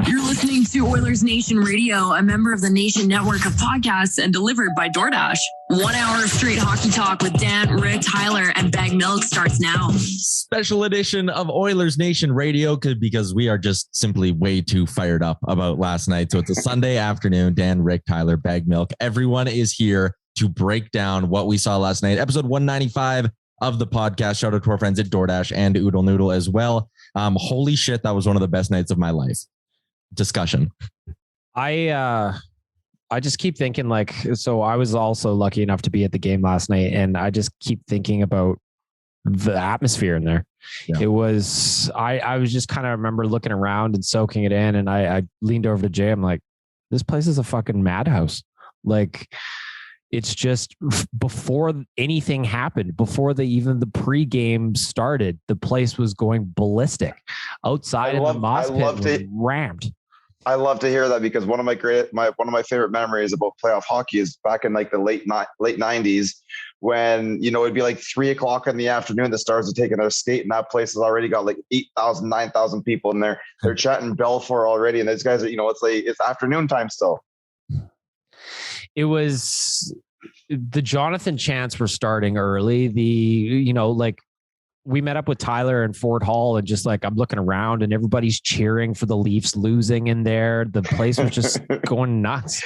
You're listening to Oilers Nation Radio, a member of the Nation Network of podcasts and delivered by DoorDash. 1 hour of straight hockey talk with Dan, Rick, Tyler, and Bag Milk starts now. Special edition of Oilers Nation Radio because we are just simply way too fired up about last night. So it's a Sunday afternoon. Dan, Rick, Tyler, Bag Milk. Everyone is here to break down what we saw last night. Episode 195 of the podcast. Shout out to our friends at DoorDash and Oodle Noodle as well. Holy shit, that was one of the best nights of my life. Discussion. I just keep thinking so I was also lucky enough to be at the game last night, and I just keep thinking about the atmosphere in there. Yeah. It was, I was just kind of remember looking around and soaking it in, and I leaned over to Jay. I'm like, this place is a fucking madhouse. It's just before anything happened, before even the pregame started, the place was going ballistic. Outside in the moss pit was rammed. I love to hear that because one of my favorite memories about playoff hockey is back in the late 90s when, it'd be 3:00 in the afternoon, the Stars are taking their skate and that place has already got 8,000, 9,000 people in there. They're chatting Belfort already. And these guys are, it's afternoon time still. It was the Jonathan chants were starting early. We met up with Tyler and Fort Hall and just I'm looking around and everybody's cheering for the Leafs losing in there. The place was just going nuts.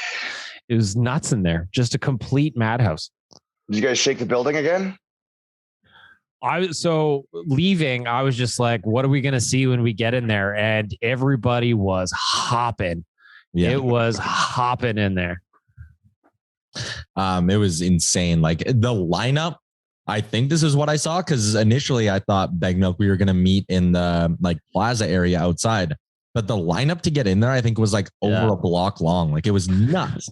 It was nuts in there. Just a complete madhouse. Did you guys shake the building again? Leaving, I was just like, what are we going to see when we get in there? And everybody was hopping. Yeah. It was hopping in there. It was insane. The lineup, I think this is what I saw because initially I thought Bag Milk we were going to meet in the plaza area outside, but the lineup to get in there I think was over a block long. It was nuts.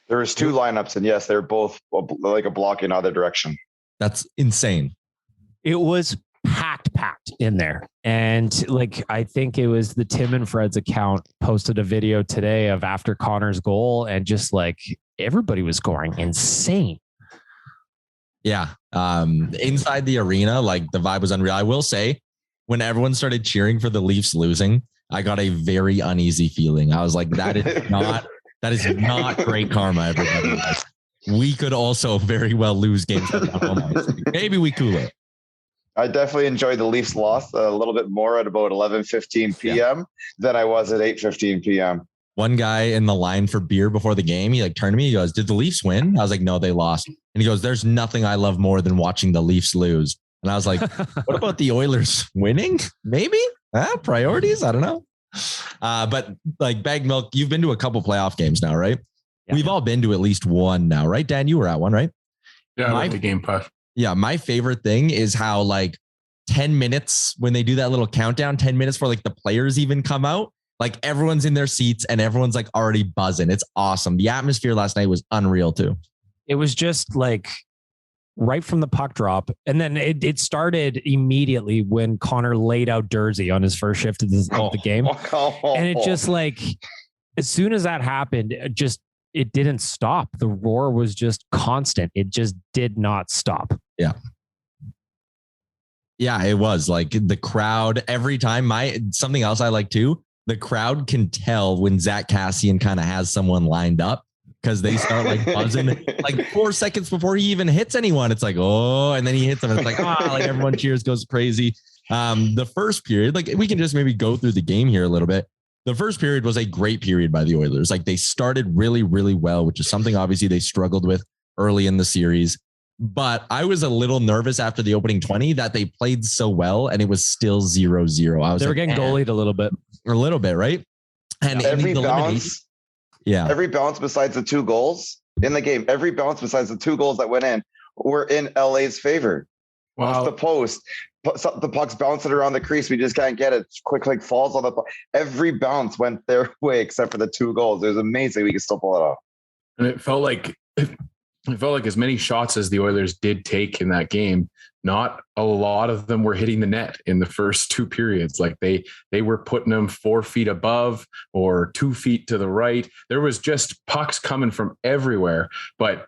There was two lineups and yes, they're both a block in either direction. That's insane. It was packed in there. And I think it was the Tim and Fred's account posted a video today of after Connor's goal and just everybody was going insane. Yeah. Inside the arena, the vibe was unreal. I will say when everyone started cheering for the Leafs losing, I got a very uneasy feeling. I was like, that is not great karma, everybody. We could also very well lose games. Maybe we cool it. I definitely enjoyed the Leafs loss a little bit more at about 11:15 p.m. than I was at 8:15 p.m. One guy in the line for beer before the game, he turned to me. He goes, "Did the Leafs win?" I was like, "No, they lost." And he goes, "There's nothing I love more than watching the Leafs lose." And I was like, "What about the Oilers winning? Maybe priorities. I don't know." But Bag Milk, you've been to a couple playoff games now, right? Yeah. We've all been to at least one now, right? Dan, you were at one, right? Yeah, I like the game push. Yeah, my favorite thing is how 10 minutes when they do that little countdown, 10 minutes before the players even come out. Everyone's in their seats and everyone's already buzzing. It's awesome. The atmosphere last night was unreal too. It was just right from the puck drop. And then it started immediately when Connor laid out Dursey on his first shift of the game. And it just as soon as that happened, it didn't stop. The roar was just constant. It just did not stop. Yeah. Yeah, it was the crowd every time. Something else I like too. The crowd can tell when Zach Kassian kind of has someone lined up because they start buzzing 4 seconds before he even hits anyone. It's oh, and then he hits them. And it's everyone cheers, goes crazy. The first period, we can just maybe go through the game here a little bit. The first period was a great period by the Oilers. They started really, really well, which is something obviously they struggled with early in the series. But I was a little nervous after the opening 20 that they played so well and it was still 0-0. They were getting goalied a little bit. A little bit, right? And every bounce besides the two goals in the game, every bounce besides the two goals that went in were in LA's favor. Wow. Off the post, the puck's bouncing around the crease. We just can't get it. Quick falls on the puck. Every bounce went their way except for the two goals. It was amazing. We could still pull it off. And it felt like as many shots as the Oilers did take in that game, not a lot of them were hitting the net in the first two periods. Like they were putting them 4 feet above or 2 feet to the right. There was just pucks coming from everywhere, but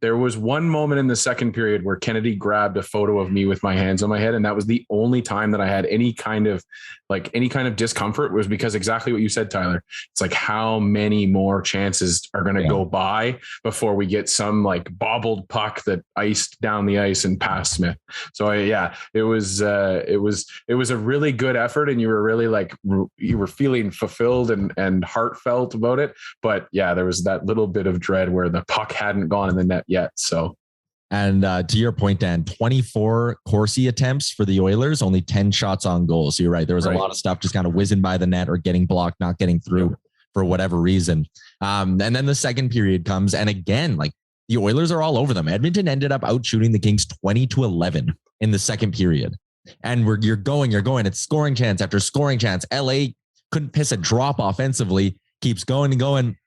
there was one moment in the second period where Kennedy grabbed a photo of me with my hands on my head. And that was the only time that I had any kind of discomfort, was because exactly what you said, Tyler. It's like, how many more chances are going to go by before we get some like bobbled puck that iced down the ice and past Smith. So it was a really good effort, and you were really you were feeling fulfilled and heartfelt about it. But yeah, there was that little bit of dread where the puck hadn't gone in the net yet. So. And to your point, Dan, 24 Corsi attempts for the Oilers, only 10 shots on goal. So you're right. There was a lot of stuff just kind of whizzing by the net or getting blocked, not getting through for whatever reason. And then the second period comes. And again, like, the Oilers are all over them. Edmonton ended up out shooting the Kings 20-11 in the second period. And you're going. It's scoring chance after scoring chance. LA couldn't piss a drop offensively, keeps going and going.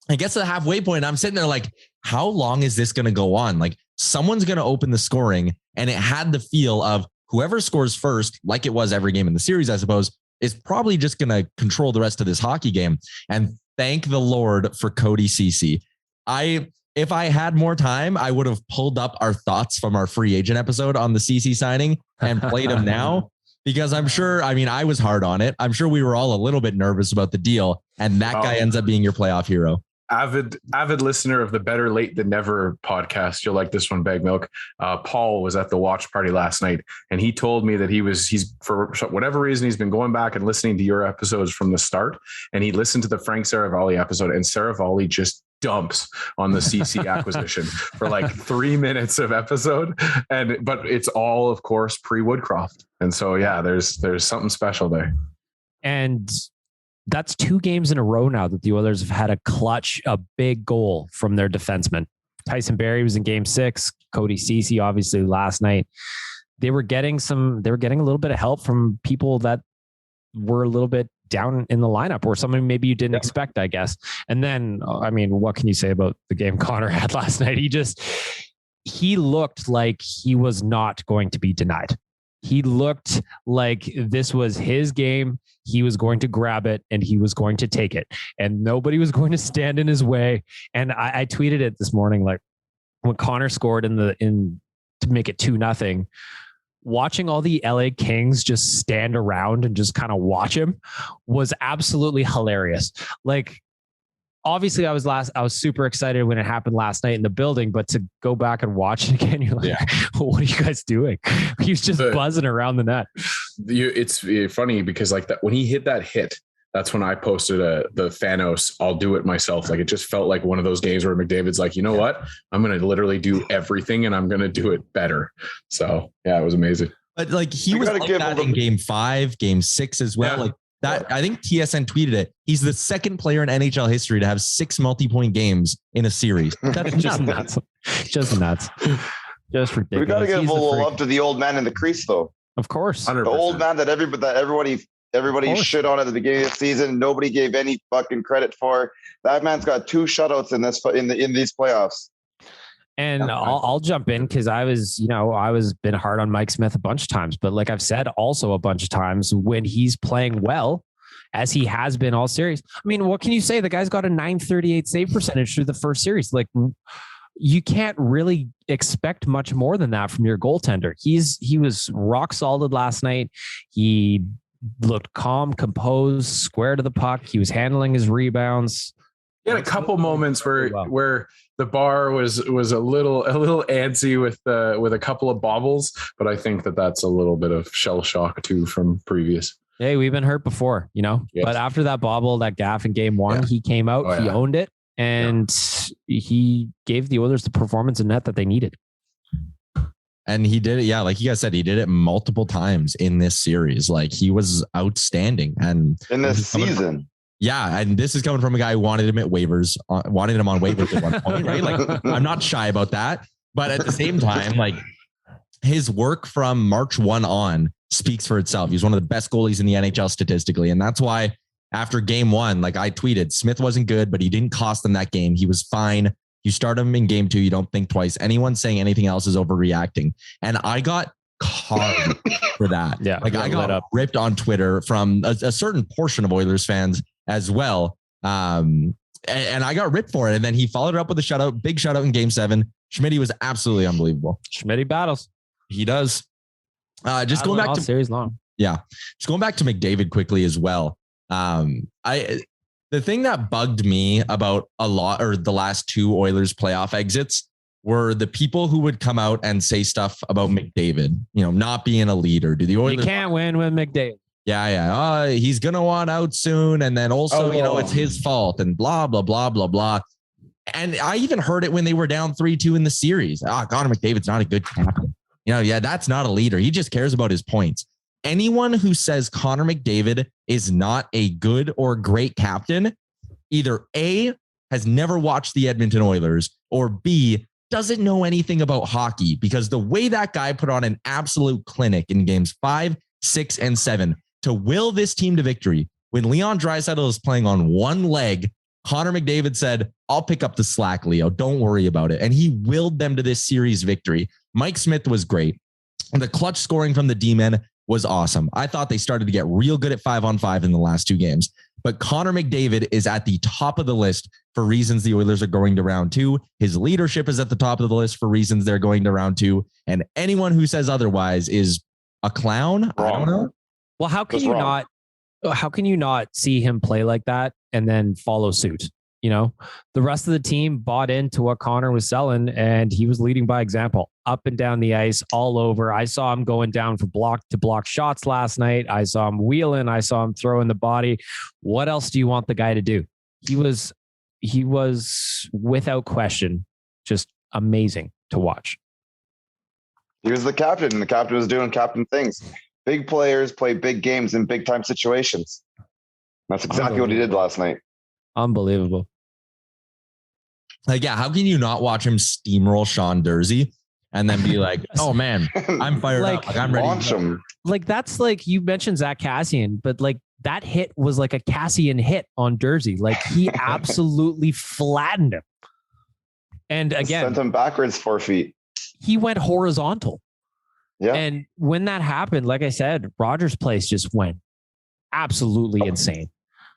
I guess at the halfway point, I'm sitting there like, how long is this going to go on? Like, someone's going to open the scoring. And it had the feel of whoever scores first, like it was every game in the series, I suppose, is probably just going to control the rest of this hockey game. And thank the Lord for Cody Ceci. If I had more time, I would have pulled up our thoughts from our free agent episode on the Ceci signing and played him now, because I'm sure, I was hard on it. I'm sure we were all a little bit nervous about the deal, and that guy ends up being your playoff hero. Avid listener of the Better Late Than Never podcast. You'll like this one, Bag Milk. Paul was at the watch party last night, and he told me that he's for whatever reason, he's been going back and listening to your episodes from the start, and he listened to the Frank Saravalli episode, and Saravalli just dumps on the CC acquisition for like 3 minutes of episode. But it's all, of course, pre-Woodcroft. And so, yeah, there's something special there. And that's 2 games in a row now that the Oilers have had a big goal from their defenseman. Tyson Barrie was in game 6, Cody Ceci, obviously last night. They were getting a little bit of help from people that were a little bit down in the lineup, or something maybe you didn't expect, I guess. And then, what can you say about the game Connor had last night? He looked like he was not going to be denied. He looked like this was his game. He was going to grab it and he was going to take it, and nobody was going to stand in his way. And I tweeted it this morning, like when Connor scored to make it 2-0, watching all the LA Kings just stand around and just kind of watch him was absolutely hilarious. Like, obviously I was super excited when it happened last night in the building, but to go back and watch it again, you're like, what are you guys doing? He was just buzzing around the net. It's funny because like that, when he hit that hit, that's when I posted the Thanos, I'll do it myself. Like, it just felt like one of those games where McDavid's like, you know what? I'm going to literally do everything and I'm going to do it better. So yeah, it was amazing. But like, he was like that in game 5, game 6 as well. Yeah. Like that, I think TSN tweeted it. He's the second player in NHL history to have 6 multi-point games in a series. That's just nuts. Just nuts. Just ridiculous. We got to give a little love to the old man in the crease, though. Of course. 100%. The old man that everybody shit on at the beginning of the season. Nobody gave any fucking credit for. That man's got 2 shutouts in these playoffs. And I'll jump in because I was been hard on Mike Smith a bunch of times, but like I've said also a bunch of times, when he's playing well, as he has been all series. I mean, what can you say? The guy's got a .938 save percentage through the first series. Like, you can't really expect much more than that from your goaltender. He was rock solid last night. He looked calm, composed, square to the puck. He was handling his rebounds. He had a couple moments where the bar was a little antsy with a couple of bobbles, but I think that's a little bit of shell shock too from previous. Hey, we've been hurt before, Yes. But after that bobble, that gaff in game 1, he came out, he owned it, and he gave the Oilers the performance in net that they needed. And he did it. Yeah. Like you guys said, he did it multiple times in this series. Like, he was outstanding. And in this season. Yeah. And this is coming from a guy who wanted him on waivers at one point, right? Like, I'm not shy about that, but at the same time, like, his work from March 1 on speaks for itself. He's one of the best goalies in the NHL statistically. And that's why after game 1, like I tweeted, Smith wasn't good, but he didn't cost them that game. He was fine. You start him in game 2. You don't think twice. Anyone saying anything else is overreacting. And I got carved for that. Yeah. Like I got ripped on Twitter from a certain portion of Oilers fans as well. And I got ripped for it. And then he followed it up with a shutout, big shutout in game 7. Schmitty was absolutely unbelievable. Schmitty battles. He does. Just going back to series long. Yeah. Just going back to McDavid quickly as well. The thing that bugged me about a lot, or the last 2 Oilers playoff exits, were the people who would come out and say stuff about McDavid, not being a leader. Do the Oilers? You can't win with McDavid. Yeah. He's going to want out soon. And then also, it's his fault and blah, blah, blah, blah, blah. And I even heard it when they were down 3-2 in the series. Connor McDavid's not a good captain. That's not a leader. He just cares about his points. Anyone who says Connor McDavid is not a good or great captain, either A, has never watched the Edmonton Oilers, or B, doesn't know anything about hockey, because the way that guy put on an absolute clinic in games 5, 6, and 7 to will this team to victory. When Leon Draisaitl is playing on one leg, Connor McDavid said, I'll pick up the slack, Leo. Don't worry about it. And he willed them to this series victory. Mike Smith was great. And the clutch scoring from the D-men was awesome. I thought they started to get real good at 5-on-5 in the last 2 games. But Connor McDavid is at the top of the list for reasons the Oilers are going to round 2. His leadership is at the top of the list for reasons they're going to round 2. And anyone who says otherwise is a clown. Wrong. I don't know. Well, how can you not see him play like that and then follow suit? The rest of the team bought into what Connor was selling, and he was leading by example up and down the ice, all over. I saw him going down for block to block shots last night. I saw him wheeling. I saw him throwing the body. What else do you want the guy to do? He was without question just amazing to watch. He was the captain, and the captain was doing captain things. Big players play big games in big time situations. That's exactly what he did last night. Unbelievable. How can you not watch him steamroll Sean Durzi and then be like, oh man, I'm fired up. Like, I'm ready. Launch him. Like, that's like, you mentioned Zach Kassian, but like that hit was like a Kassian hit on Durzi. Like he absolutely flattened him. And again, sent him backwards 4 feet. He went horizontal. Yeah. And when that happened, like I said, Rogers Place just went absolutely insane.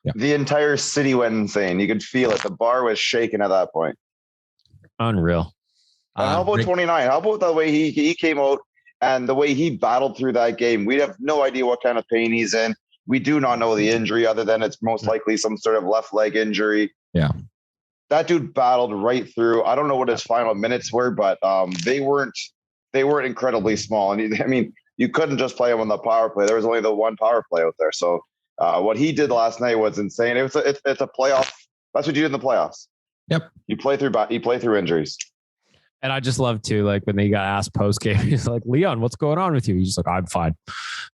Yeah. The entire city went insane. You could feel it. The bar was shaking at that point. Unreal. And how about 29? How about the way he came out and the way he battled through that game? We have no idea what kind of pain he's in. We do not know the injury other than it's most likely some sort of left leg injury. Yeah. That dude battled right through. I don't know what his final minutes were, but they weren't incredibly small. And I mean, you couldn't just play him on the power play. There was only the one power play out there. So what he did last night was insane. It's a playoff. That's what you do in the playoffs. Yep. You play through injuries. And I just love to, like, when they got asked post game, he's like, Leon, what's going on with you? He's just like, I'm fine.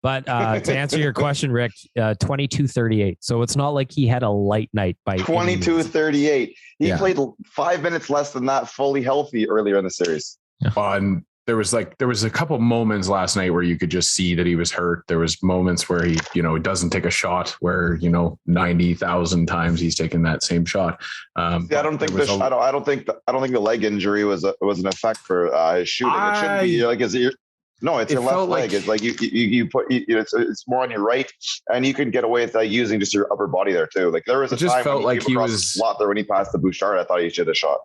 But to answer your question, Rick, 22-38. So it's not like he had a light night by 22-38. He played 5 minutes less than that, fully healthy earlier in the series. And there was a couple moments last night where you could just see that he was hurt. There was moments where he, doesn't take a shot where, 90,000 times he's taken that same shot. I don't think the leg injury was an effect for his shooting. It shouldn't be like his ear. No, it's your left leg. It's like you put it's more on your right, and you can get away with using just your upper body there too. Like there was a time felt when like he was the slot there when he passed the Bouchard. I thought he should have shot.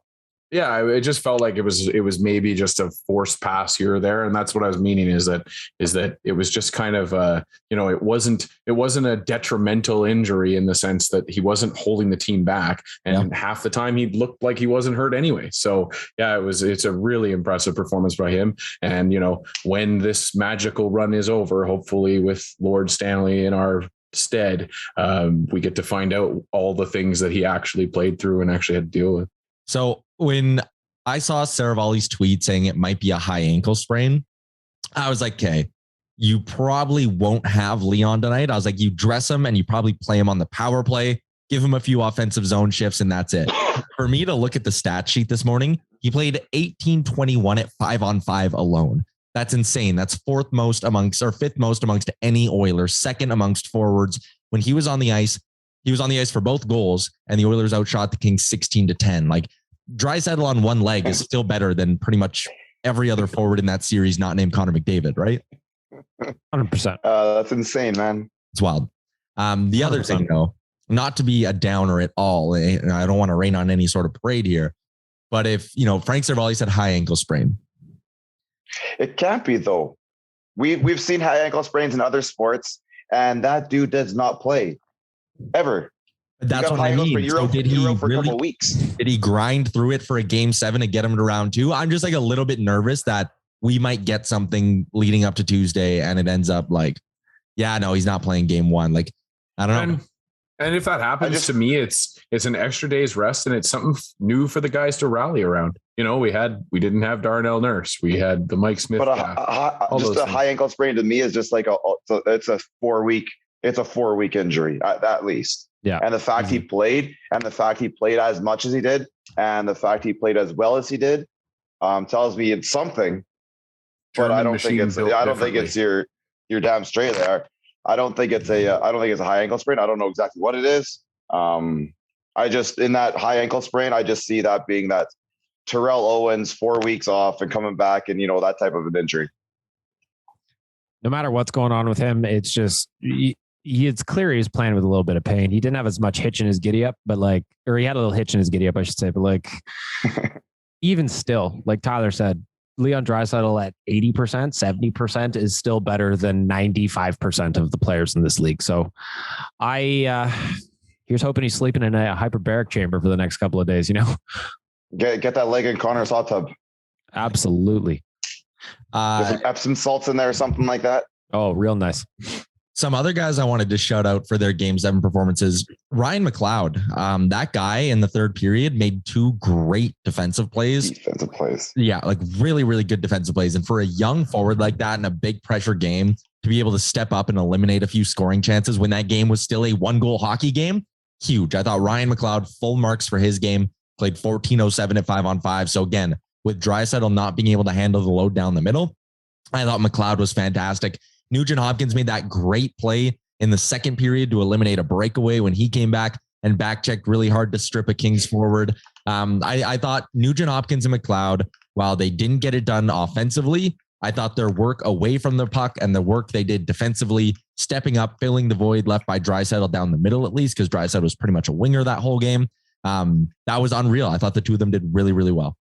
Yeah, it just felt like it was maybe just a forced pass here or there, and that's what I was meaning is that it was just kind of it wasn't a detrimental injury in the sense that he wasn't holding the team back, and half the time he looked like he wasn't hurt anyway. So yeah, it's a really impressive performance by him, and when this magical run is over, hopefully with Lord Stanley in our stead, we get to find out all the things that he actually played through and actually had to deal with. So when I saw Saravalli's tweet saying it might be a high ankle sprain, I was like, okay, you probably won't have Leon tonight. I was like, you dress him and you probably play him on the power play, give him a few offensive zone shifts, and that's it. For me to look at the stat sheet this morning, he played 18-21 at 5-on-5 alone. That's insane. That's fifth most amongst any Oiler, second amongst forwards. When he was on the ice for both goals, and the Oilers outshot the Kings 16-10. Like, Draisaitl on one leg is still better than pretty much every other forward in that series not named Connor McDavid, right? 100%. That's insane, man. It's wild. The other thing, though, not to be a downer at all, and I don't want to rain on any sort of parade here, but if, Frank Cervalli said high ankle sprain. It can't be, though. We've seen high ankle sprains in other sports, and that dude does not play ever. That's what I mean. So did he for a couple of weeks? Did he grind through it for a game 7 to get him to round 2? I'm just like a little bit nervous that we might get something leading up to Tuesday, and it ends up like, yeah, no, he's not playing game 1. Like, I don't know. And if that happens, to me, it's an extra day's rest, and it's something new for the guys to rally around. We didn't have Darnell Nurse, we had the Mike Smith. But a high ankle sprain to me is just like it's a 4-week injury at least. Yeah. And the fact he played, and the fact he played as much as he did, and the fact he played as well as he did, tells me it's something. But I don't think it's you're damn straight there. I don't think it's a high ankle sprain. I don't know exactly what it is. I just, in that high ankle sprain, I just see that being that Terrell Owens 4 weeks off and coming back, and that type of an injury. No matter what's going on with him, it's just it's clear he was playing with a little bit of pain. He didn't have as much hitch in his giddy up, or he had a little hitch in his giddy up, I should say. But even still, like Tyler said, Leon Draisaitl at 80%, 70% is still better than 95% of the players in this league. So here's hoping he's sleeping in a hyperbaric chamber for the next couple of days, Get that leg in Connor's hot tub. Absolutely. Some Epsom salts in there or something like that. Oh, real nice. Some other guys I wanted to shout out for their game 7 performances. Ryan McLeod, that guy in the third period made 2 great defensive plays. Yeah, like really, really good defensive plays. And for a young forward like that in a big pressure game, to be able to step up and eliminate a few scoring chances when that game was still a 1-goal hockey game, huge. I thought Ryan McLeod, full marks for his game, played 14:07 at 5-on-5. So again, with Draisaitl not being able to handle the load down the middle, I thought McLeod was fantastic. Nugent Hopkins made that great play in the second period to eliminate a breakaway when he came back and back checked really hard to strip a Kings forward. I thought Nugent Hopkins and McLeod, while they didn't get it done offensively, I thought their work away from the puck and the work they did defensively, stepping up, filling the void left by Draisaitl down the middle, at least, because Draisaitl was pretty much a winger that whole game. That was unreal. I thought the two of them did really, really well.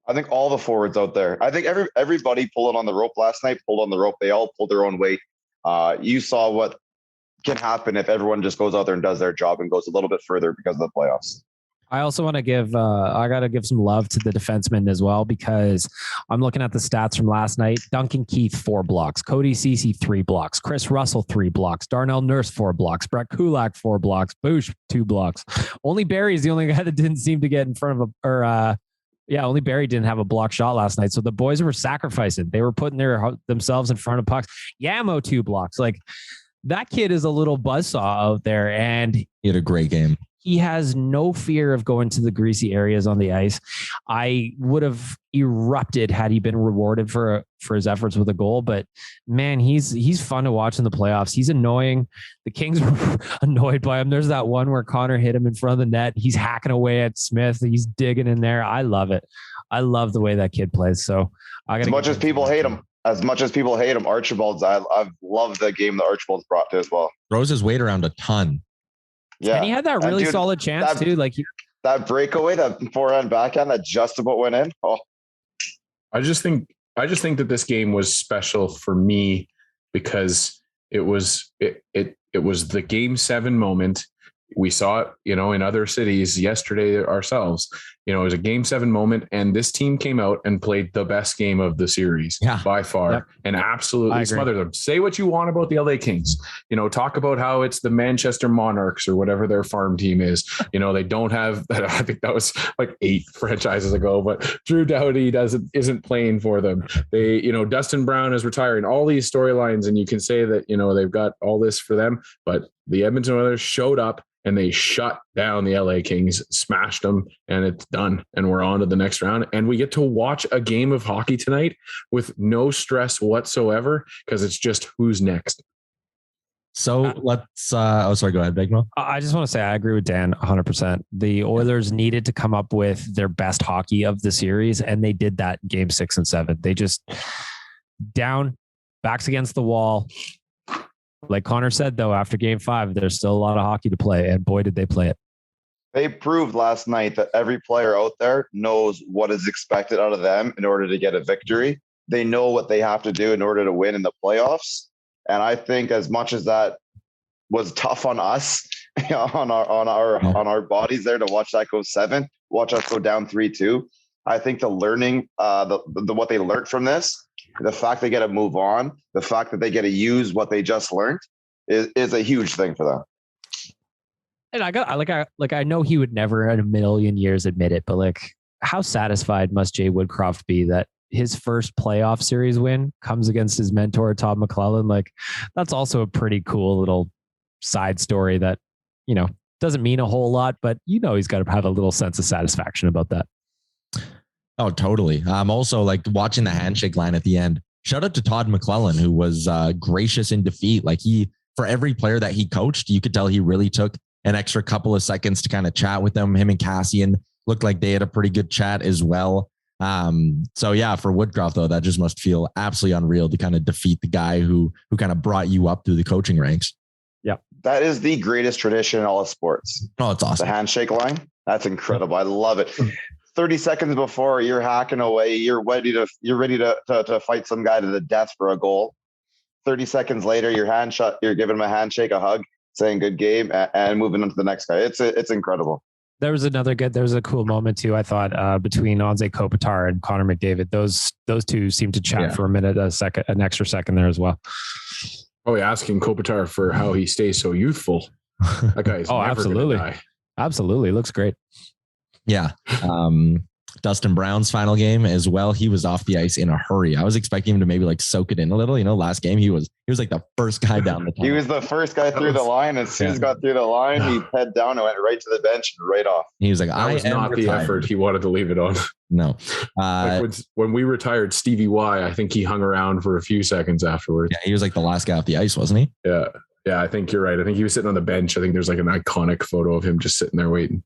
I think all the forwards out there, I think everybody pulling on the rope last night, pulled on the rope. They all pulled their own weight. You saw what can happen if everyone just goes out there and does their job and goes a little bit further because of the playoffs. I also want to I got to give some love to the defensemen as well, because I'm looking at the stats from last night. Duncan Keith, 4 blocks. Cody Ceci, 3 blocks. Chris Russell, 3 blocks. Darnell Nurse, 4 blocks. Brett Kulak, 4 blocks. Boosh, 2 blocks. Only Barry's the only guy that didn't seem to get in front of only Barry didn't have a block shot last night. So the boys were sacrificing. They were putting themselves in front of pucks. Yamo, 2 blocks. Like, that kid is a little buzzsaw out there, and he had a great game. He has no fear of going to the greasy areas on the ice. I would have erupted had he been rewarded for his efforts with a goal. But man, he's fun to watch in the playoffs. He's annoying. The Kings were annoyed by him. There's that one where Connor hit him in front of the net. He's hacking away at Smith. He's digging in there. I love it. I love the way that kid plays. So as much as people hate him, Archibald's, I've loved the game that Archibald's brought to as well. Throws his weight around a ton. Yeah, and he had that really solid chance too. Like that breakaway, that forehand backhand that just about went in. Oh, I just think that this game was special for me because it was the game 7 moment. We saw it, in other cities yesterday ourselves. It was a game 7 moment, and this team came out and played the best game of the series by far, and absolutely smothered them. Say what you want about the LA Kings, talk about how it's the Manchester Monarchs or whatever their farm team is. They don't have that. I think that was like 8 franchises ago, but Drew Doughty isn't playing for them. They, Dustin Brown is retiring. All these storylines, and you can say that they've got all this for them, but the Edmonton Oilers showed up and they shut down the LA Kings, smashed them, and it's done. And we're on to the next round. And we get to watch a game of hockey tonight with no stress whatsoever, because it's just who's next. So let's, sorry, go ahead, Big Mo. I just want to say, I agree with Dan 100%. The Oilers needed to come up with their best hockey of the series, and they did that in game 6 and 7. They just down, backs against the wall. Like Connor said, though, after game 5, there's still a lot of hockey to play, and boy, did they play it. They proved last night that every player out there knows what is expected out of them in order to get a victory. They know what they have to do in order to win in the playoffs. And I think as much as that was tough on us, on our bodies there to watch that go 7, watch us go down 3-2. I think the learning, what they learned from this, the fact they get to move on, the fact that they get to use what they just learned is a huge thing for them. And I know he would never in a million years admit it, but like, how satisfied must Jay Woodcroft be that his first playoff series win comes against his mentor, Todd McLellan? Like, that's also a pretty cool little side story that, doesn't mean a whole lot, but he's got to have a little sense of satisfaction about that. Oh, totally. I'm also like watching the handshake line at the end. Shout out to Todd McLellan, who was gracious in defeat. Like for every player that he coached, you could tell he really took an extra couple of seconds to kind of chat with them. Him and Cassian looked like they had a pretty good chat as well. So yeah, for Woodcroft though, that just must feel absolutely unreal to kind of defeat the guy who kind of brought you up through the coaching ranks. Yeah. That is the greatest tradition in all of sports. Oh, it's awesome. The handshake line. That's incredible. I love it. 30 seconds before you're hacking away, you're ready to fight some guy to the death for a goal. 30 seconds later, you're giving him a handshake, a hug, saying good game, and moving on to the next guy. It's incredible. There was a cool moment too, I thought, between Anze Kopitar and Connor McDavid. Those two seemed to chat for a minute, an extra second there as well. Oh, yeah, asking Kopitar for how he stays so youthful. That guy's never absolutely. gonna die. Absolutely. Looks great. Yeah. Dustin Brown's final game as well. He was off the ice in a hurry. I was expecting him to maybe like soak it in a little. Last game he was like the first guy down the tunnel. He was the first guy through the line. As soon as he got through the line, he head down and went right to the bench and right off. He was like, that was not retired. The effort he wanted to leave it on. No. When we retired Stevie Y, I think he hung around for a few seconds afterwards. Yeah, he was like the last guy off the ice, wasn't he? Yeah. Yeah, I think you're right. I think he was sitting on the bench. I think there's like an iconic photo of him just sitting there waiting.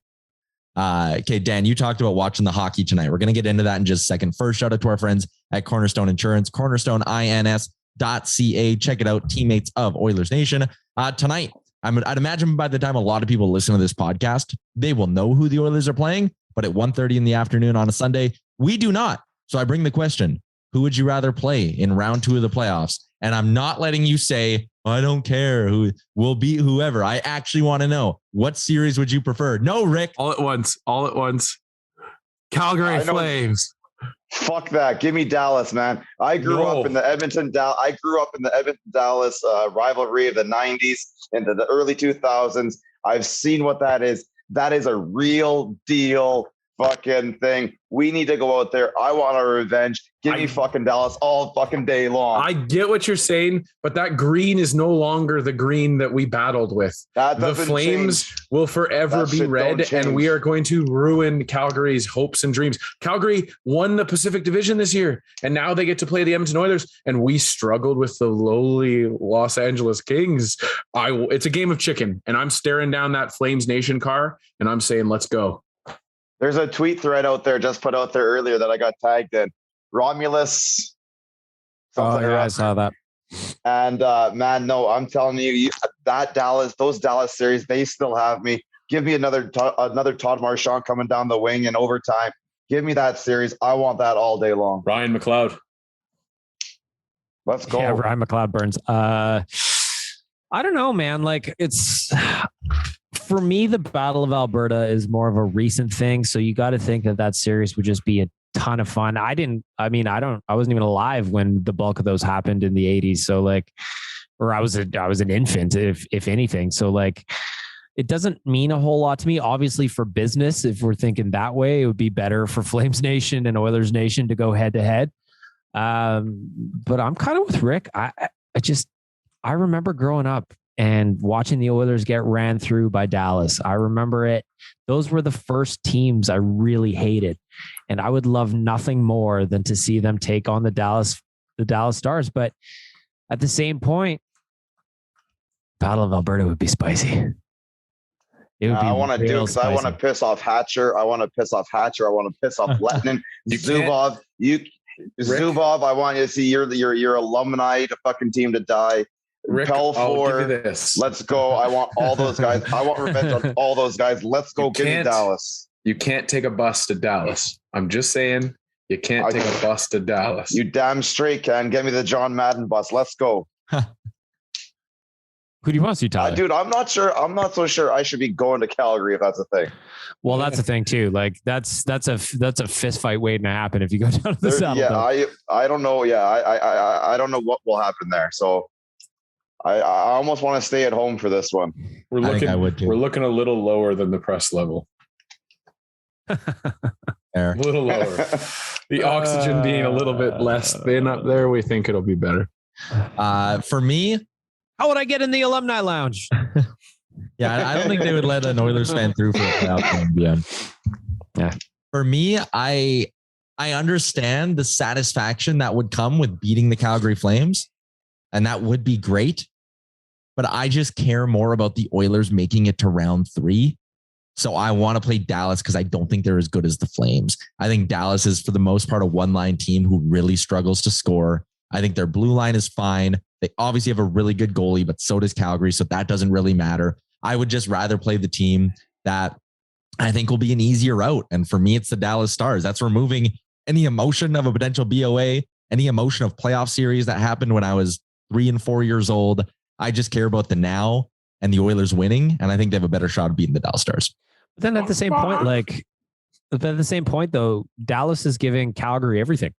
Okay, Dan, you talked about watching the hockey tonight. We're going to get into that in just a second. First, shout out to our friends at Cornerstone Insurance, cornerstoneins.ca. Check it out, teammates of Oilers Nation. Tonight, I'd imagine by the time a lot of people listen to this podcast, they will know who the Oilers are playing, but at 1:30 in the afternoon on a Sunday, we do not. So I bring the question, who would you rather play in round 2 of the playoffs? And I'm not letting you say, I don't care who will beat whoever. I actually want to know, what series would you prefer? No, Rick. All at once. Calgary Flames. Fuck that. Give me Dallas, man. I grew up in the Edmonton Dallas rivalry of the 90s into the early 2000s. I've seen what that is. That is a real deal fucking thing. We need to go out there. I want our revenge. Give me fucking Dallas all fucking day long. I get what you're saying, but that green is no longer the green that we battled with. The Flames will forever be red, and we are going to ruin Calgary's hopes and dreams. Calgary won the Pacific Division this year, and now they get to play the Edmonton Oilers, and we struggled with the lowly Los Angeles Kings. It's a game of chicken, and I'm staring down that Flames Nation car, and I'm saying, let's go. There's a tweet thread out there, just put out there earlier, that I got tagged in. Romulus. I saw that. And man, no, I'm telling you, those Dallas series, they still have me. Give me another Todd Marchand coming down the wing in overtime. Give me that series. I want that all day long. Ryan McLeod. Let's go. Yeah, Ryan McLeod Burns. I don't know, man. Like, it's, for me, the Battle of Alberta is more of a recent thing. So you got to think that series would just be a ton of fun. I wasn't even alive when the bulk of those happened in the 80s. So like, or I was an infant, if anything. So like, it doesn't mean a whole lot to me. Obviously, for business, if we're thinking that way, it would be better for Flames Nation and Oilers Nation to go head to head. But I'm kind of with Rick. I remember growing up and watching the Oilers get ran through by Dallas. I remember it. Those were the first teams I really hated. And I would love nothing more than to see them take on the Dallas Stars. But at the same point, Battle of Alberta would be spicy. I want to do it because I want to piss off Hatcher. I want to piss off Lettinen, Zubov. Zubov, I want you to see your alumni, the fucking team to die. Rick, Pelfor, let's go. I want all those guys. I want revenge on all those guys. Let's go. Give me Dallas. You can't take a bus to Dallas. I'm just saying, you can't take a bus to Dallas. You damn straight can. Get me the John Madden bus. Let's go. Who do you want to see, Tyler? Dude, I'm not sure. I'm not so sure I should be going to Calgary if that's a thing. Well, that's the thing too. Like that's a fist fight waiting to happen if you go down to the Saddle. Yeah, I don't know. Yeah, I don't know what will happen there. So I almost want to stay at home for this one. We're looking a little lower than the press level. A little lower. The oxygen being a little bit less thin up there, we think it'll be better. For me, how would I get in the alumni lounge? Yeah, I don't think they would let an Oilers fan through for a playoff game. Yeah. For me, I understand the satisfaction that would come with beating the Calgary Flames, and that would be great. But I just care more about the Oilers making it to round 3. So I want to play Dallas because I don't think they're as good as the Flames. I think Dallas is, for the most part, a one-line team who really struggles to score. I think their blue line is fine. They obviously have a really good goalie, but so does Calgary. So that doesn't really matter. I would just rather play the team that I think will be an easier out. And for me, it's the Dallas Stars. That's removing any emotion of a potential BOA, any emotion of playoff series that happened when I was 3 and 4 years old. I just care about the now and the Oilers winning. And I think they have a better shot of beating the Dallas Stars. But then at the same point, though, Dallas is giving Calgary everything.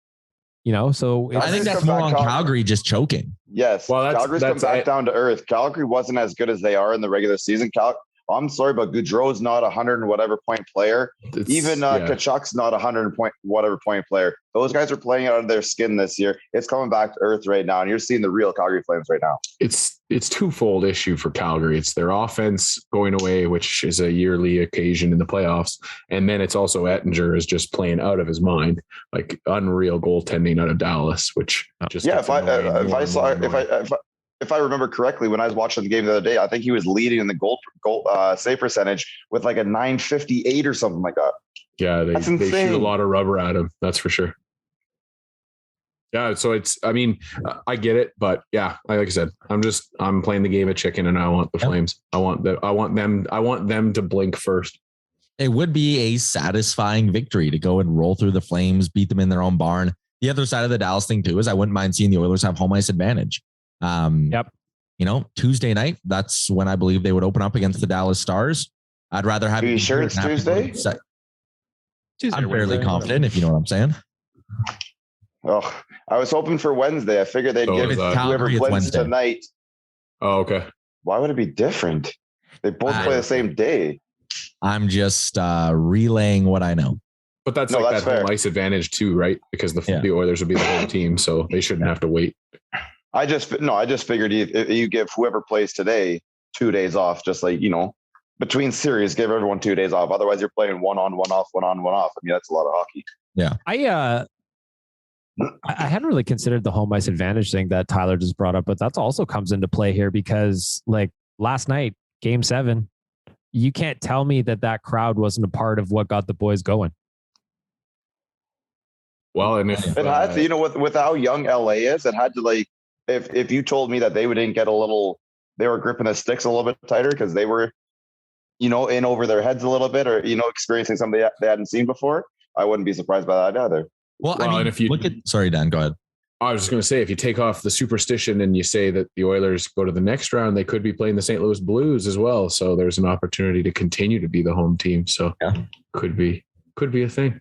You know, so I think that's more on Calgary just choking. Yes. Well, Calgary's come back down to earth. Calgary wasn't as good as they are in the regular season. I'm sorry, but Gaudreau's not 100 and whatever point player. Even Kachuk's not 100 point whatever point player. Those guys are playing out of their skin this year. It's coming back to earth right now, and you're seeing the real Calgary Flames right now. It's twofold issue for Calgary. It's their offense going away, which is a yearly occasion in the playoffs, and then it's also Ettinger is just playing out of his mind, like unreal goaltending out of Dallas, which just if I remember correctly, when I was watching the game the other day, I think he was leading in the goal save percentage with like a 958 or something like that. Yeah, they shoot a lot of rubber at him. That's for sure. Yeah, so I get it, but yeah, like I said, I'm playing the game of chicken, and I want the Flames. I want them to blink first. It would be a satisfying victory to go and roll through the Flames, beat them in their own barn. The other side of the Dallas thing too is I wouldn't mind seeing the Oilers have home ice advantage. Tuesday night, that's when I believe they would open up against the Dallas Stars. I'd rather have. Are you sure it's Tuesday? I'm fairly confident, if you know what I'm saying. Oh, I was hoping for Wednesday. I figured they'd give whoever plays tonight. Oh, okay. Why would it be different? They both play the same day. I'm just relaying what I know. But that's that home ice advantage too, right? Because the Oilers would be the whole team, so they shouldn't have to wait. I just figured if you give whoever plays today 2 days off, just like, between series, give everyone 2 days off. Otherwise you're playing one on, one off, one on, one off. I mean, that's a lot of hockey. Yeah. I hadn't really considered the home ice advantage thing that Tyler just brought up, but that also comes into play here because like last night, game 7, you can't tell me that crowd wasn't a part of what got the boys going. Well, and if it had to, with how young LA is, it had to like, if you told me that they didn't get they were gripping the sticks a little bit tighter because they were, in over their heads a little bit or, experiencing something they hadn't seen before, I wouldn't be surprised by that either. Well, I mean, if you sorry, Dan, go ahead. I was just going to say, if you take off the superstition and you say that the Oilers go to the next round, they could be playing the St. Louis Blues as well. So there's an opportunity to continue to be the home team. So could be a thing.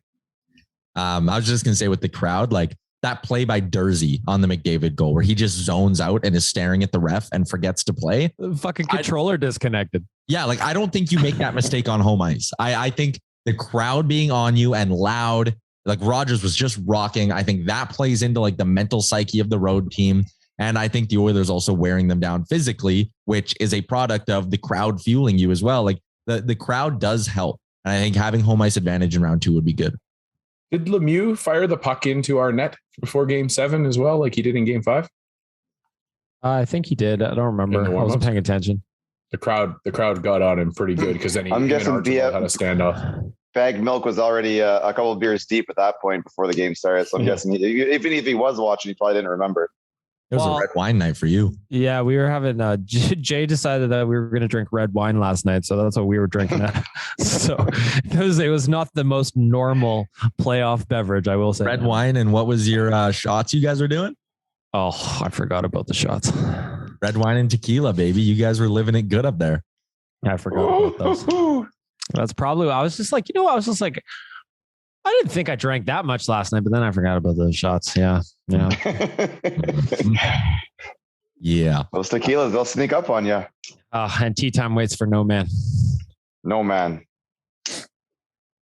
I was just going to say with the crowd, like that play by Dursey on the McDavid goal where he just zones out and is staring at the ref and forgets to play. The fucking controller disconnected. Yeah. Like, I don't think you make that mistake on home ice. I think the crowd being on you and loud, like Rogers was just rocking. I think that plays into like the mental psyche of the road team. And I think the Oilers also wearing them down physically, which is a product of the crowd fueling you as well. Like the crowd does help. And I think having home ice advantage in round 2 would be good. Did Lemieux fire the puck into our net before game 7 as well, like he did in game 5? I think he did. I don't remember. I wasn't paying attention. The crowd got on him pretty good because then he had a standoff. Bag Milk was already a couple of beers deep at that point before the game started. So I'm guessing even if he was watching, he probably didn't remember. It was a red wine night for you. Yeah, we were having. Jay decided that we were going to drink red wine last night, so that's what we were drinking. So it was not the most normal playoff beverage, I will say. Red wine, and what was your shots you guys were doing? Oh, I forgot about the shots. Red wine and tequila, baby. You guys were living it good up there. I forgot about those. That's probably. I was just like, I didn't think I drank that much last night, but then I forgot about those shots. Yeah. Yeah. Those tequilas, they'll sneak up on you. And tea time waits for no man. No man.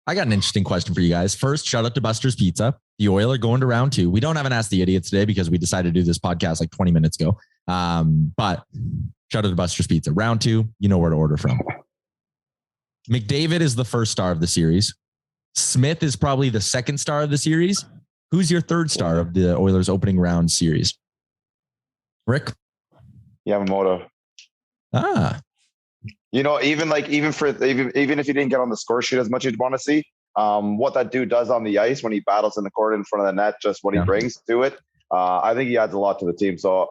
I got an interesting question for you guys. First, shout out to Buster's Pizza. The Oilers going to round 2. We don't have an Ask the Idiots today because we decided to do this podcast like 20 minutes ago. But shout out to Buster's Pizza. Round 2, you know where to order from. McDavid is the first star of the series. Smith is probably the second star of the series. Who's your third star of the Oilers opening round series? Rick? Yamamoto. Even if he didn't get on the score sheet as much as you'd want to see, what that dude does on the ice when he battles in the court in front of the net, just what he brings to it. I think he adds a lot to the team. So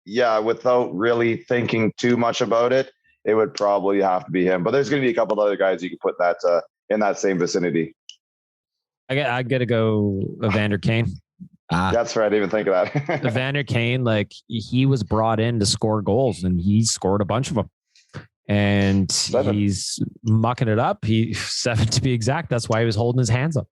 yeah, without really thinking too much about it, it would probably have to be him. But there's going to be a couple of other guys you can put that in that same vicinity. I got to go Evander Kane. That's right. I didn't even think of that. Evander Kane, like he was brought in to score goals, and he scored a bunch of them. And 7. He's mucking it up. 7 to be exact. That's why he was holding his hands up.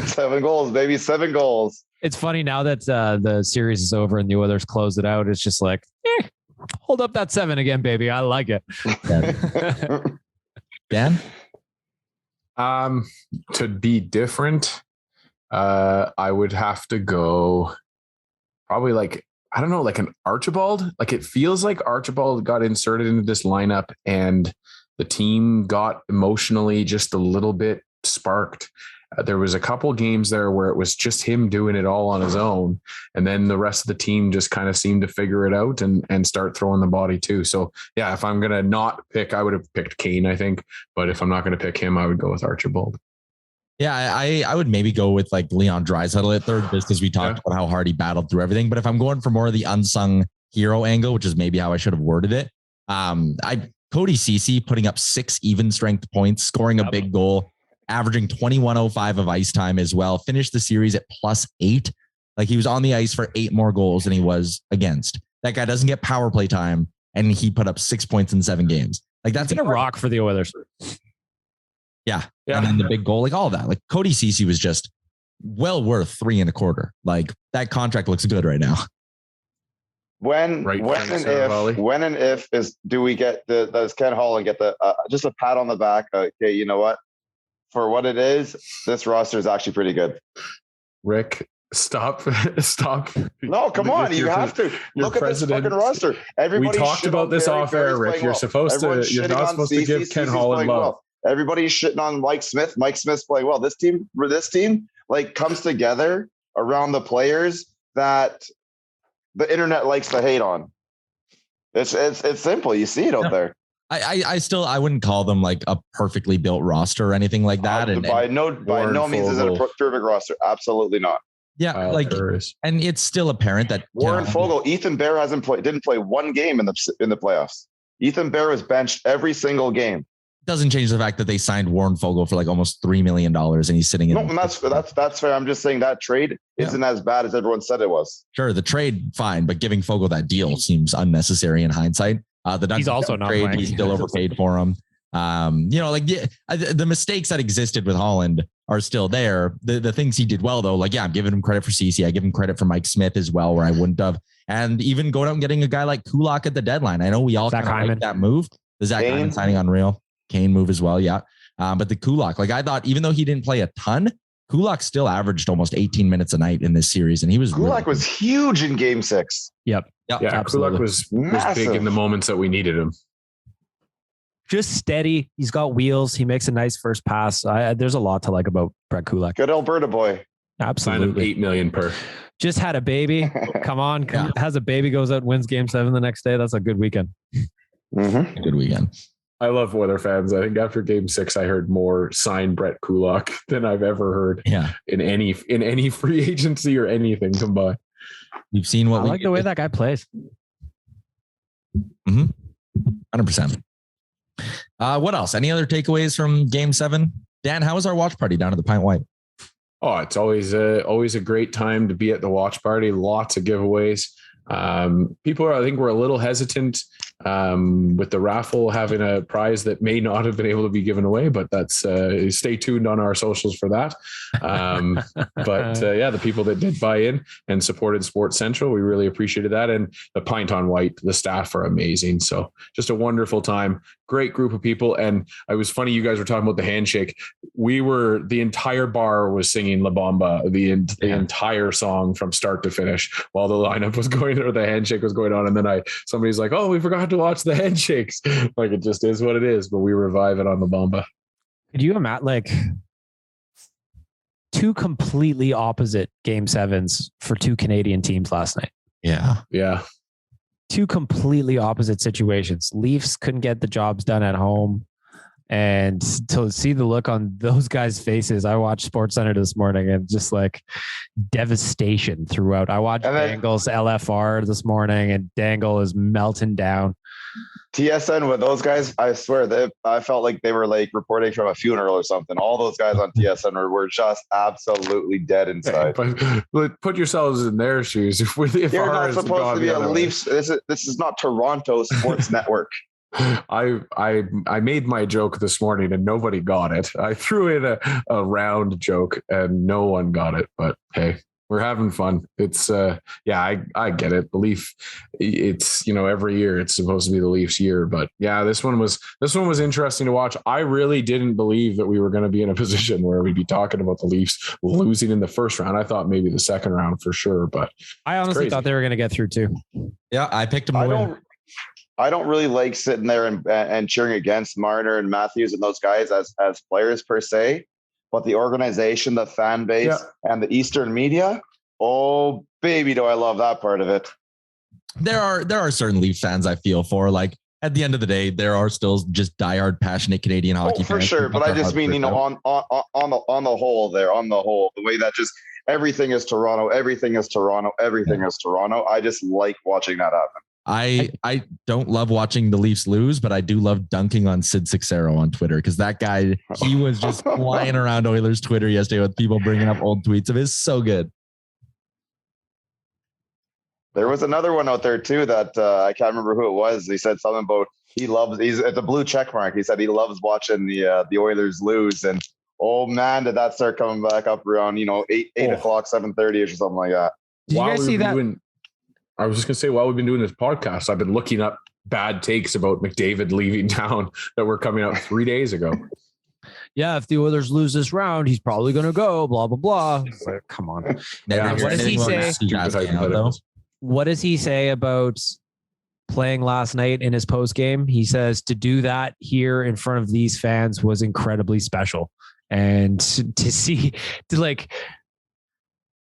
7 goals, baby. 7 goals. It's funny now that the series is over and the Oilers close it out. It's just like, hold up that 7 again, baby. I like it. Dan? To be different, I would have to go probably like an Archibald. Like it feels like Archibald got inserted into this lineup and the team got emotionally just a little bit sparked. There was a couple games there where it was just him doing it all on his own. And then the rest of the team just kind of seemed to figure it out and start throwing the body too. So yeah, if I'm going to not pick, I would have picked Kane, I think. But if I'm not going to pick him, I would go with Archibald. Yeah, I would maybe go with like Leon Draisaitl at third, just because we talked about how hard he battled through everything. But if I'm going for more of the unsung hero angle, which is maybe how I should have worded it, Cody Ceci putting up 6 even strength points, scoring a big goal, averaging 21.05 of ice time as well. Finished the series at +8. Like he was on the ice for 8 more goals than he was against. That guy doesn't get power play time, and he put up 6 points in 7 games. Like that's a rock for the Oilers. Yeah. And then the big goal, like all of that. Like Cody Ceci was just well worth 3.25. Like that contract looks good right now. When and if do we get does Ken Holland get the just a pat on the back? Okay, you know what? For what it is, this roster is actually pretty good. Rick, stop. No, come on. You have to look at this fucking roster. We talked about this off air, Rick. You're not supposed to give Ken Holland love. Well. Everybody's shitting on Mike Smith. Mike Smith's playing well. This team like comes together around the players that the internet likes to hate on. It's simple. You see it out there. I wouldn't call them like a perfectly built roster or anything like that. By no means is it a perfect roster. Absolutely not. Yeah, and it's still apparent that Warren Fogle, Ethan Bear didn't play 1 game in the playoffs. Ethan Bear was benched every single game. Doesn't change the fact that they signed Warren Fogle for like almost $3 million and he's sitting in. No, that's fair. I'm just saying that trade isn't as bad as everyone said it was. Sure, the trade fine, but giving Fogle that deal seems unnecessary in hindsight. He's also not trade. playing. He's still overpaid for him. The mistakes that existed with Holland are still there. The things he did well though, I'm giving him credit for Ceci. I give him credit for Mike Smith as well, where I wouldn't have. And even going out and getting a guy like Kulak at the deadline. I know we all kind of like that move. The Zach Hyman signing unreal. Kane move as well. Yeah. But the Kulak, I thought, even though he didn't play a ton, Kulak still averaged almost 18 minutes a night in this series. And Kulak was huge in game 6. Yep. Yeah. Kulak was big in the moments that we needed him. Just steady. He's got wheels. He makes a nice first pass. There's a lot to like about Brett Kulak. Good Alberta boy. Absolutely. $8 million per. Just had a baby. Come on. Has a baby, goes out and wins game 7 the next day. That's a good weekend. Mm-hmm. Good weekend. I love Weather fans. I think after game 6, I heard more sign Brett Kulak than I've ever heard in any free agency or anything combined. You've seen what I like the way that guy plays. 100%. What else? Any other takeaways from game 7? Dan, how was our watch party down at the Pint White? Oh, it's always a great time to be at the watch party. Lots of giveaways. People I think were a little hesitant with the raffle having a prize that may not have been able to be given away, but that's stay tuned on our socials for that. The people that did buy in and supported Sports Central, we really appreciated that. And the Pint on White, the staff are amazing. So just a wonderful time, great group of people. And it was funny, you guys were talking about the handshake. The entire bar was singing La Bamba, the entire song from start to finish while the lineup was going, or the handshake was going on. And then somebody's like, oh, we forgot to watch the handshakes. Like, it just is what it is, but we revive it on La Bamba. Could you imagine like 2 completely opposite game 7s for 2 Canadian teams last night? Yeah. 2 completely opposite situations. Leafs couldn't get the jobs done at home. And to see the look on those guys' faces, I watched SportsCenter this morning and just like devastation throughout. I watched Dangle's LFR this morning, and Dangle is melting down. TSN with those guys, I swear, I felt like they were like reporting from a funeral or something. All those guys on TSN were just absolutely dead inside. But put yourselves in their shoes. If you're not supposed to be a Leafs, this is not Toronto Sports Network. I made my joke this morning and nobody got it. I threw in a round joke and no one got it, but hey, we're having fun. It's I get it. The Leaf, it's, every year it's supposed to be the Leafs year, but yeah, this one was interesting to watch. I really didn't believe that we were going to be in a position where we'd be talking about the Leafs losing in the first round. I thought maybe the second round for sure, but I honestly thought they were going to get through too. Yeah, I picked them to win. I don't really like sitting there and cheering against Marner and Matthews and those guys as players per se, but the organization, the fan base, and the Eastern media, oh baby, do I love that part of it. There are certain Leaf fans I feel for. Like, at the end of the day, there are still just diehard, passionate Canadian hockey fans. For sure, but I just mean, on the whole, the way that just everything is Toronto, everything is Toronto, everything is Toronto. I just like watching that happen. I don't love watching the Leafs lose, but I do love dunking on Sid Sixero on Twitter, because that guy, he was just flying around Oilers Twitter yesterday with people bringing up old tweets of his. So good. There was another one out there too that I can't remember who it was. He said something about it's a blue check mark. He said he loves watching the Oilers lose, and oh man, did that start coming back up around 8 o'clock, 7:30 or something like that. Did you guys see that? I was just going to say, while we've been doing this podcast, I've been looking up bad takes about McDavid leaving town that were coming out 3 days ago. Yeah, if the Oilers lose this round, he's probably going to go, blah, blah, blah. Like, come on. Yeah, what does he say? What does he say about playing last night in his post game? He says to do that here in front of these fans was incredibly special. And to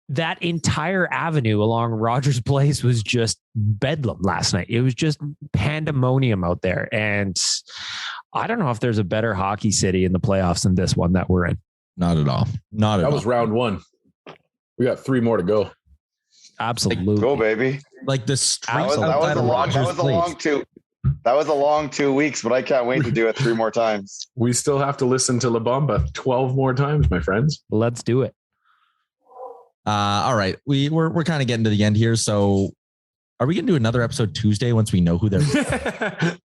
that entire avenue along Rogers Place was just bedlam last night. It was just pandemonium out there. And I don't know if there's a better hockey city in the playoffs than this one that we're in. Not at all. That was round 1. We got 3 more to go. Absolutely. Go, baby. Like the streets. That was a long 2 weeks, but I can't wait to do it 3 more times. We still have to listen to La Bamba 12 more times, my friends. Let's do it. All right. We're kind of getting to the end here. So are we going to do another episode Tuesday once we know who they're?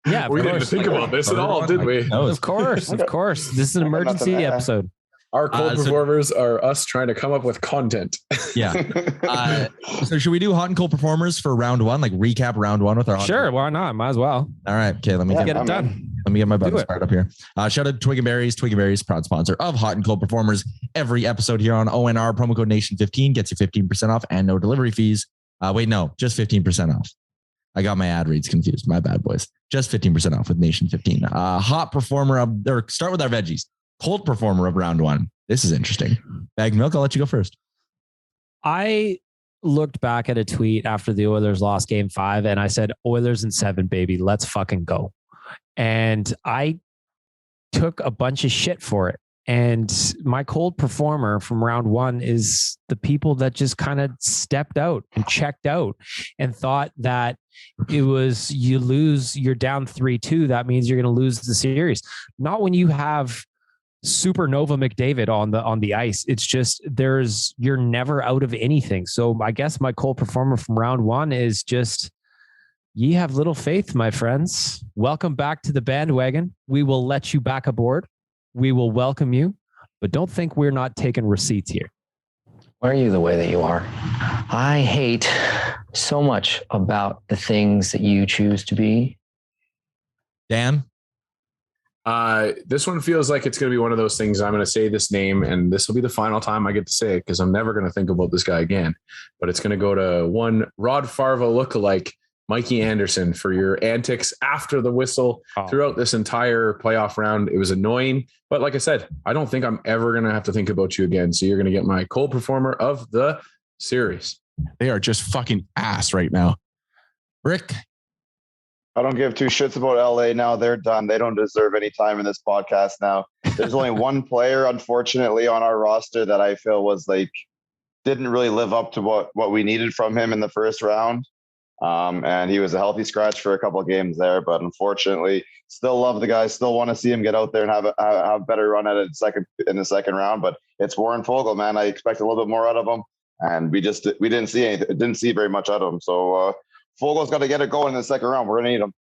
Yeah. We didn't think about this at all, did we? Of course. This is an emergency episode. Our cold performers are us trying to come up with content. Yeah. So should we do hot and cold performers for round 1? Like recap round 1 with our Sure. Why not? Might as well. All right. Okay. Let me get it done. Let me get my buttons fired up here. Shout out to Twig and Berries. Twig and Berries, proud sponsor of Hot and Cold Performers. Every episode here on ONR, promo code Nation15 gets you 15% off and no delivery fees. Just 15% off. I got my ad reads confused. My bad, boys. Just 15% off with Nation15. Hot performer start with our veggies. Cold performer of round 1. This is interesting. Bag Milk, I'll let you go first. I looked back at a tweet after the Oilers lost game 5 and I said, Oilers in 7, baby, let's fucking go. And I took a bunch of shit for it. And my cold performer from round 1 is the people that just kind of stepped out and checked out and thought that it was, you lose, you're down 3-2. That means you're going to lose the series. Not when you have supernova McDavid on the ice. It's just, you're never out of anything. So I guess my cold performer from round 1 is just, ye have little faith, my friends. Welcome back to the bandwagon. We will let you back aboard. We will welcome you, but don't think we're not taking receipts here. Why are you the way that you are? I hate so much about the things that you choose to be. Dan? This one feels like it's going to be one of those things. I'm going to say this name, and this will be the final time I get to say it because I'm never going to think about this guy again. But it's going to go to one Rod Farva lookalike, Mikey Anderson, for your antics after the whistle throughout this entire playoff round. It was annoying, but like I said, I don't think I'm ever going to have to think about you again. So you're going to get my cold performer of the series. They are just fucking ass right now. Rick? I don't give two shits about LA now. They're done. They don't deserve any time in this podcast now. There's only one player, unfortunately, on our roster that I feel was like, didn't really live up to what we needed from him in the first round. And he was a healthy scratch for a couple of games there, but unfortunately, still love the guy. Still want to see him get out there and have a better run at it in the second round. But it's Warren Foegele, man. I expect a little bit more out of him, and we didn't see anything. Didn't see very much out of him. So Fogel's got to get it going in the second round. We're gonna need him.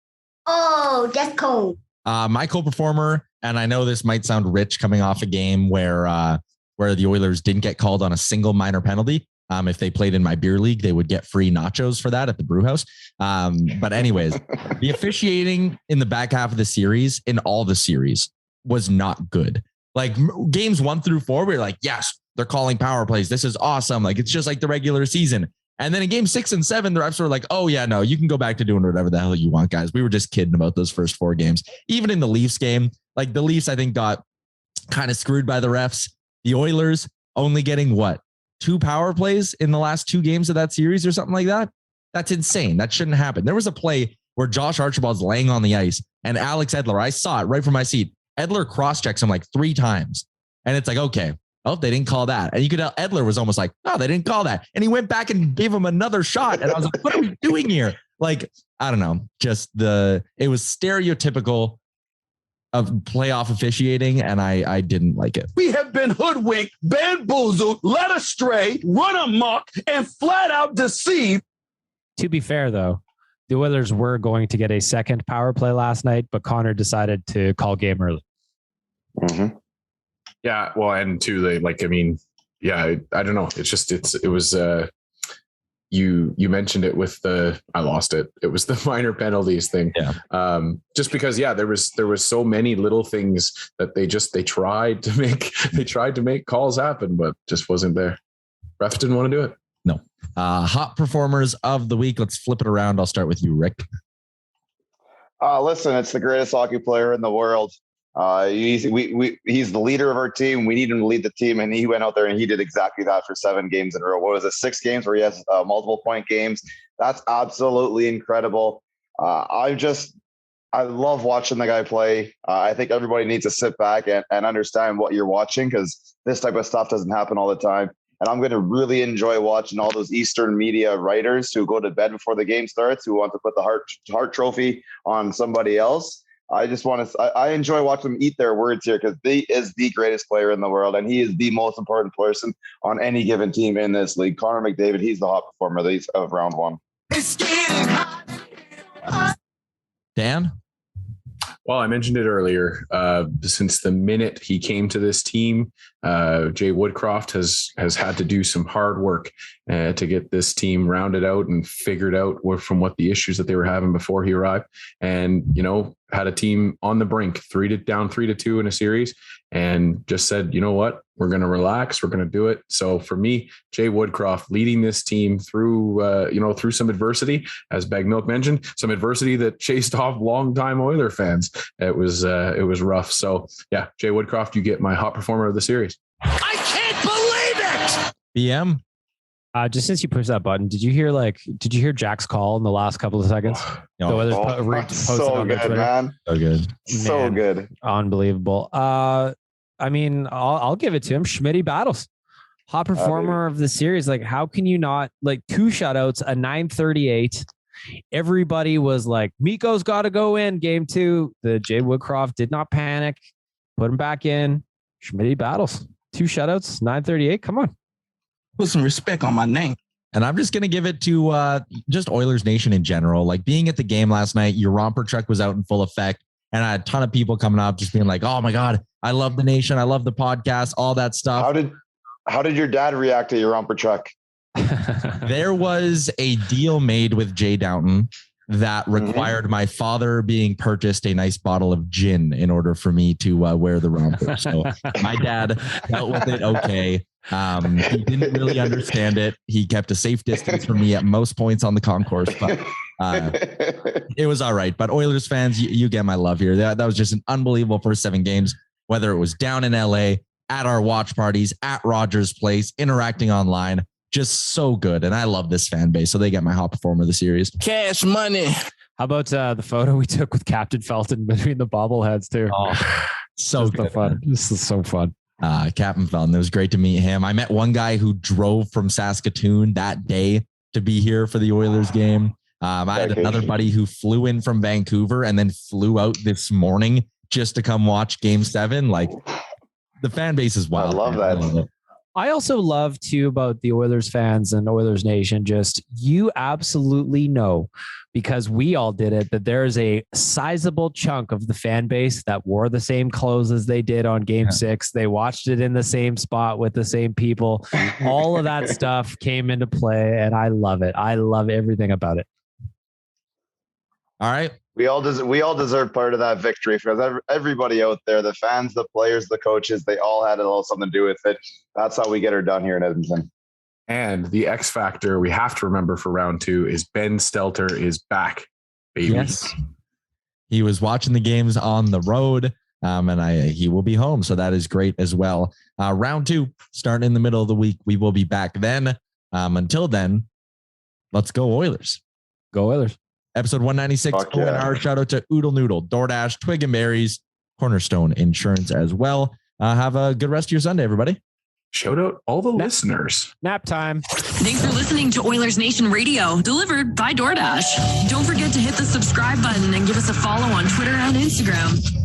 Oh, that's cold. My co-performer, and I know this might sound rich coming off a game where the Oilers didn't get called on a single minor penalty. If they played in my beer league, they would get free nachos for that at the brew house. But anyways, the officiating in the back half of the series, in all the series, was not good. Like games 1 through 4, we were like, yes, they're calling power plays. This is awesome. Like, it's just like the regular season. And then in game 6 and 7, the refs were like, oh yeah, no, you can go back to doing whatever the hell you want, guys. We were just kidding about those first 4 games. Even in the Leafs game, like the Leafs, I think, got kind of screwed by the refs. The Oilers only getting 2 power plays in the last 2 games of that series or something like that. That's insane. That shouldn't happen. There was a play where Josh Archibald's laying on the ice and Alex Edler, I saw it right from my seat. Edler cross-checks him like 3 times. And it's like, okay, oh, they didn't call that. And you could tell Edler was almost like, oh, they didn't call that. And he went back and gave him another shot. And I was like, what are we doing here? Like, I don't know. It was stereotypical of playoff officiating, and I didn't like it. We have been hoodwinked, bamboozled, led astray, run amok, and flat out deceived. To be fair, though, the Oilers were going to get a second power play last night, but Connor decided to call game early. Mm-hmm. Yeah, well, and too, I don't know. It's just, it was, you mentioned it with I lost it. It was the minor penalties thing. Yeah. Just because, there was so many little things that they tried to make calls happen, but just wasn't there. Refs didn't want to do it. No. Hot performers of the week. Let's flip it around. I'll start with you, Rick. Listen, it's the greatest hockey player in the world. He's the leader of our team. We need him to lead the team, and he went out there and he did exactly that for 7 games in a row. What was it, 6 games where he has multiple point games? That's absolutely incredible. I love watching the guy play. I think everybody needs to sit back and understand what you're watching, because this type of stuff doesn't happen all the time. And I'm going to really enjoy watching all those Eastern media writers who go to bed before the game starts, who want to put the Hart Trophy on somebody else. I enjoy watching them eat their words here, because he is the greatest player in the world, and he is the most important person on any given team in this league. Connor McDavid, he's the hot performer of round 1. Dan? Well, I mentioned it earlier. Since the minute he came to this team, Jay Woodcroft has had to do some hard work to get this team rounded out and figured out from what the issues that they were having before he arrived. And, had a team on the brink, down 3-2 in a series, and just said, you know what, we're going to relax. We're going to do it. So for me, Jay Woodcroft leading this team through some adversity, as Bag Milk mentioned, some adversity that chased off longtime Oiler fans. It was rough. So yeah, Jay Woodcroft, you get my hot performer of the series. I can't believe it. BM. Just since you pushed that button, did you hear Jack's call in the last couple of seconds? So good, man. So good. So good. Unbelievable. I mean, I'll give it to him. Schmitty battles. Hot performer of the series. Like, how can you not, like, 2 shutouts, a 938? Everybody was like, Mikko's got to go in game 2. The Jay Woodcroft did not panic. Put him back in. Schmitty battles. 2 shutouts, 938. Come on. Put some respect on my name. And I'm just going to give it to just Oilers Nation in general. Like, being at the game last night, your romper truck was out in full effect. And I had a ton of people coming up just being like, oh my God, I love the nation. I love the podcast, all that stuff. How did your dad react to your romper truck? There was a deal made with Jay Downton that required my father being purchased a nice bottle of gin in order for me to wear the romper. So my dad dealt with it okay. He didn't really understand it. He kept a safe distance from me at most points on the concourse, but it was all right. But Oilers fans, you get my love here. That was just an unbelievable first 7 games, whether it was down in LA, at our watch parties, at Rogers Place, interacting online. Just so good. And I love this fan base. So they get my hot performer of the series. Cash money. How about the photo we took with Captain Felton between the bobbleheads too? Oh, so good. Fun. This is so fun. Captain Felton. It was great to meet him. I met one guy who drove from Saskatoon that day to be here for the Oilers game. I had another buddy who flew in from Vancouver and then flew out this morning just to come watch game 7. Like, the fan base is wild. I love that. I also love too about the Oilers fans and Oilers Nation. Just, you absolutely know, because we all did it, that there's a sizable chunk of the fan base that wore the same clothes as they did on game 6. They watched it in the same spot with the same people. All of that stuff came into play, and I love it. I love everything about it. All right. We all deserve part of that victory, because everybody out there, the fans, the players, the coaches, they all had a little something to do with it. That's how we get her done here in Edmonton. And the X factor we have to remember for round 2 is Ben Stelter is back, baby. Yes. He was watching the games on the road, and he will be home. So that is great as well. Round 2, starting in the middle of the week. We will be back then. Until then, let's go Oilers. Go Oilers. Episode 196. Our shout out to Oodle Noodle, DoorDash, Twig and Berries, Cornerstone Insurance as well. Have a good rest of your Sunday, everybody. Shout out all the listeners. Nap time. Thanks for listening to Oilers Nation Radio, delivered by DoorDash. Don't forget to hit the subscribe button and give us a follow on Twitter and Instagram.